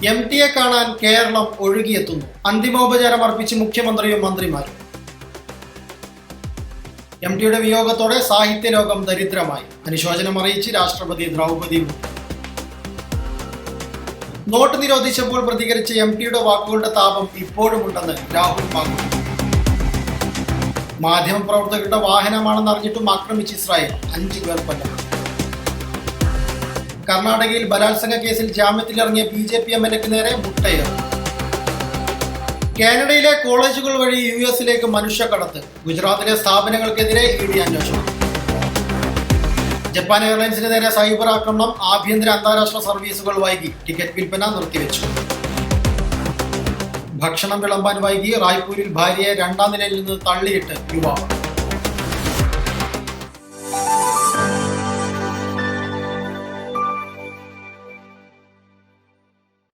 MTയെ കാണാൻ കേരളം ഒഴുകിയെത്തുന്നു. അന്തിമോപചാരം അർപ്പിച്ച് മുഖ്യമന്ത്രിയും മന്ത്രിമാരും. MTയുടെ വിയോഗത്തോടെ സാഹിത്യലോകം ദരിദ്രമായി. അനുശോചനം അറിയിച്ച് രാഷ്ട്രപതി ദ്രൗപദി മുർമു. നോട്ട് നിരോധിച്ചപ്പോൾ പ്രതികരിച്ച MTയുടെ വാക്കുകളുടെ താപം ഇപ്പോഴുമുണ്ടെന്ന് രാഹുൽ മാങ്കൂട്ടം. മാധ്യമപ്രവർത്തകരുടെ വാഹനമാണെന്ന് അറിഞ്ഞിട്ടും ആക്രമിച്ച് ഇസ്രായേൽ, 5 പേർ കൊല്ലപ്പെട്ടു. കർണാടകയിൽ ബലാത്സംഗ കേസിൽ ജാമ്യത്തിലിറങ്ങിയ BJP MLAക്ക് നേരെ മുട്ടയേർ. കാനഡയിലെ കോളേജുകൾ വഴി US മനുഷ്യക്കടത്ത്. ഗുജറാത്തിലെ സ്ഥാപനങ്ങൾക്കെതിരെ ED അന്വേഷണം. ജപ്പാൻ എയർലൈൻസിന് നേരെ സൈബർ ആക്രമണം. ആഭ്യന്തര അന്താരാഷ്ട്ര സർവീസുകൾ വൈകി. ടിക്കറ്റ് വിൽപ്പന നിർത്തിവെച്ചു. ഭക്ഷണം വിളമ്പാൻ വൈകി. റായ്പൂരിൽ ഭാര്യയെ 2ാം നിലയിൽ നിന്ന് തള്ളിയിട്ട് യുവാവ്.